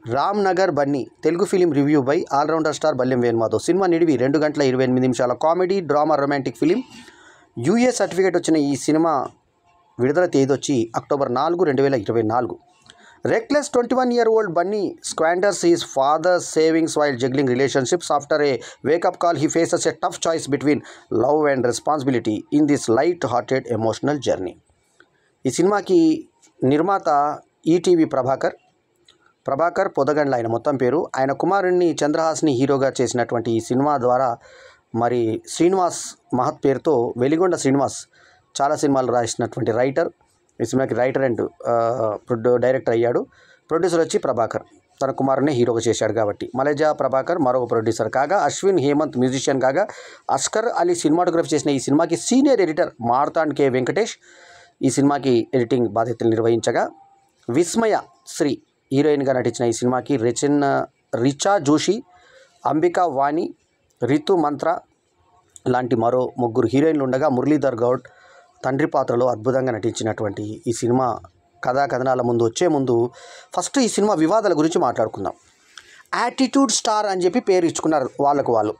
Ram Nagar Bunny Telugu film review by allrounder star Ballem Venumadhav. సినిమా నిడివి 2 గంటల 28 నిమిషాల comedy drama romantic film. UA certificate వచ్చిన ఈ సినిమా విడుదల తేదీ వచ్చి October 4, 2024. Reckless 21-year-old Bunny squanders his father's savings while juggling relationships. After a wake-up call, he faces a tough choice between love and responsibility in this light-hearted emotional journey. ఈ సినిమాకి నిర్మాత ETV Prabhakar పొదగండ్ల ఆయన మొత్తం పేరు. ఆయన కుమారుణ్ణి చంద్రహాస్ని హీరోగా చేసినటువంటి ఈ సినిమా ద్వారా మరి శ్రీనివాస్ మహత్ పేరుతో వెలిగొండ శ్రీనివాస్ చాలా సినిమాలు రాసినటువంటి రైటర్. ఈ సినిమాకి రైటర్ అండ్ డైరెక్టర్ అయ్యాడు. ప్రొడ్యూసర్ వచ్చి ప్రభాకర్ తన కుమారుని హీరోగా చేశాడు కాబట్టి. మలేజా ప్రభాకర్ మరొక ప్రొడ్యూసర్ కాగా, అశ్విన్ హేమంత్ మ్యూజిషియన్ కాగా, అస్కర్ అలీ సినిమాటోగ్రఫీ చేసిన ఈ సినిమాకి senior editor Marthand K Venkatesh ఈ సినిమాకి ఎడిటింగ్ బాధ్యతలు నిర్వహించగా, విస్మయ శ్రీ హీరోయిన్గా నటించిన ఈ సినిమాకి రిచా జోషి, అంబికా వాణి, రితు మంత్ర లాంటి మరో 3 హీరోయిన్లు ఉండగా, మురళీధర్ గౌడ్ తండ్రి పాత్రలో అద్భుతంగా నటించినటువంటి ఈ సినిమా కథా కథనాల వచ్చే ముందు ఫస్ట్ ఈ సినిమా వివాదాల గురించి మాట్లాడుకుందాం. యాటిట్యూడ్ స్టార్ అని చెప్పి పేరు ఇచ్చుకున్నారు వాళ్ళు.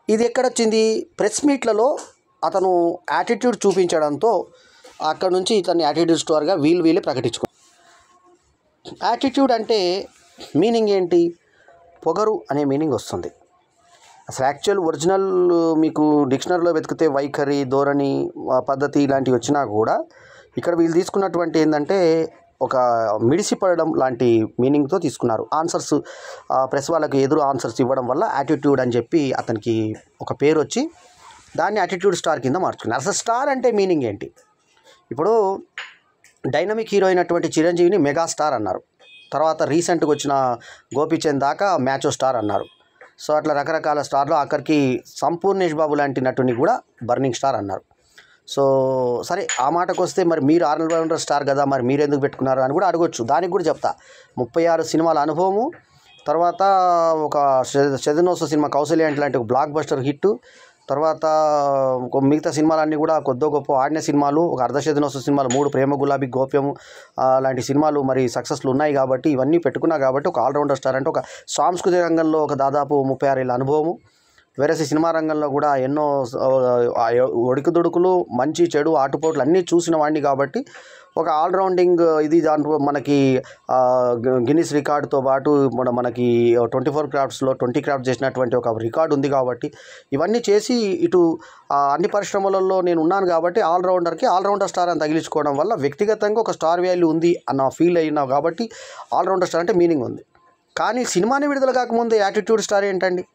ఇది ఎక్కడొచ్చింది? ప్రెస్ మీట్లలో అతను యాటిట్యూడ్ చూపించడంతో అక్కడ నుంచి ఇతన్ని యాటిట్యూడ్ స్టార్గా వీళ్ళే ప్రకటించుకున్నారు. యాటిట్యూడ్ అంటే మీనింగ్ ఏంటి? పొగరు అనే మీనింగ్ వస్తుంది. అసలు యాక్చువల్ ఒరిజినల్ మీకు డిక్షనరీలో వెతికితే వైఖరి, ధోరణి, పద్ధతి ఇలాంటివి వచ్చినా కూడా ఇక్కడ వీళ్ళు తీసుకున్నటువంటి ఏంటంటే ఒక మిడిసిపడడం లాంటి మీనింగ్తో తీసుకున్నారు. ఆన్సర్స్ ప్రెస్ వాళ్ళకి ఎదురు ఆన్సర్స్ ఇవ్వడం వల్ల యాటిట్యూడ్ అని చెప్పి అతనికి ఒక పేరు వచ్చి దాన్ని యాటిట్యూడ్ స్టార్ కింద మార్చుకున్నారు. అసలు స్టార్ అంటే మీనింగ్ ఏంటి? ఇప్పుడు డైనమిక్ హీరో అయినటువంటి చిరంజీవిని మెగా స్టార్ అన్నారు. తర్వాత రీసెంట్గా వచ్చిన గోపీచంద్ దాకా మ్యాచో స్టార్ అన్నారు. సో అట్లా రకరకాల స్టార్లు ఆఖరికి సంపూర్ణేష్ బాబు లాంటి నటుని కూడా బర్నింగ్ స్టార్ అన్నారు. సో సరే, ఆ మాటకు వస్తే మరి మీరు ఆల్రౌండర్ స్టార్ కదా, మరి మీరు ఎందుకు పెట్టుకున్నారు అని కూడా అడగొచ్చు. దానికి కూడా చెప్తా. 36 సినిమాల అనుభవము, తర్వాత ఒక శతదినోత్సవ సినిమా కౌశల్య లాంటి ఒక బ్లాక్ బస్టర్ హిట్, తర్వాత మిగతా సినిమాలన్నీ కూడా కొద్దో గొప్ప ఆడిన సినిమాలు, ఒక అర్ధశతదినోత్సవ సినిమాలు 3, ప్రేమ గులాబీ, గోప్యము లాంటి సినిమాలు మరి సక్సెస్లు ఉన్నాయి కాబట్టి ఇవన్నీ పెట్టుకున్నా కాబట్టి ఒక ఆల్రౌండర్ స్టార్ అంటే ఒక సాంస్కృతిక రంగంలో ఒక దాదాపు 36 ఏళ్ళ అనుభవము, వేరే సినిమా రంగంలో కూడా ఎన్నో ఒడికుదొడుకులు, మంచి చెడు, ఆటుపోట్లు అన్నీ చూసిన వాడిని కాబట్టి ఒక ఆల్రౌండింగ్ ఇది దాంట్లో మనకి గిన్నిస్ రికార్డుతో పాటు మనకి 24 క్రాఫ్ట్స్లో 20 క్రాఫ్ట్స్ చేసినటువంటి ఒక రికార్డు ఉంది కాబట్టి ఇవన్నీ చేసి ఇటు అన్ని పరిశ్రమలలో నేను ఉన్నాను కాబట్టి ఆల్రౌండర్ స్టార్ అని తగిలించుకోవడం వల్ల వ్యక్తిగతంగా ఒక స్టార్ వాల్యూ ఉంది అన్న ఫీల్ అయినా కాబట్టి ఆల్రౌండర్ స్టార్ అంటే మీనింగ్ ఉంది. కానీ సినిమాని విడుదల కాకముందే యాటిట్యూడ్ స్టార్ ఏంటండి?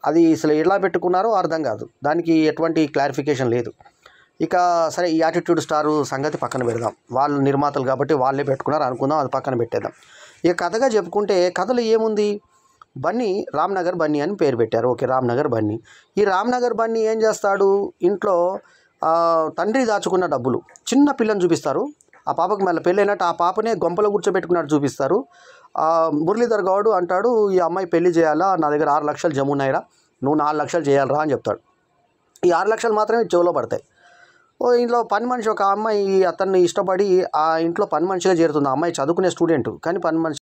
అది అసలు ఎలా పెట్టుకున్నారో అర్థం కాదు. దానికి ఎటువంటి క్లారిఫికేషన్ లేదు. ఇక సరే, ఈ యాటిట్యూడ్ స్టారు సంగతి పక్కన పెడదాం. వాళ్ళు నిర్మాతలు కాబట్టి వాళ్ళే పెట్టుకున్నారు అనుకుందాం, అది పక్కన పెట్టేద్దాం. ఇక కథగా చెప్పుకుంటే కథలో ఏముంది? బన్నీ, రామ్ నగర్ బన్నీ అని పేరు పెట్టారు. ఓకే, రామ్ నగర్ బన్నీ. ఈ రామ్ నగర్ బన్నీ ఏం చేస్తాడు? ఇంట్లో తండ్రి దాచుకున్న డబ్బులు చిన్న పిల్లని చూపిస్తారు. ఆ పాపకు మళ్ళీ పెళ్ళైనట్టు ఆ పాపనే గొంపలో కూర్చోబెట్టుకున్నట్టు చూపిస్తారు. మురళీధర్ గౌడ్ అంటాడు, ఈ అమ్మాయి పెళ్లి చేయాలా, నా దగ్గర 6 లక్షలు జమున్నాయిరా, నువ్వు 4 లక్షలు చేయాలరా అని చెప్తాడు. ఈ 6 లక్షలు మాత్రమే చెవులో పడతాయి. ఇంట్లో పని మనిషి ఒక అమ్మాయి అతన్ని ఇష్టపడి ఆ ఇంట్లో పని మనిషిగా చేరుతుంది. ఆ అమ్మాయి చదువుకునే స్టూడెంట్ కానీ పని మనిషి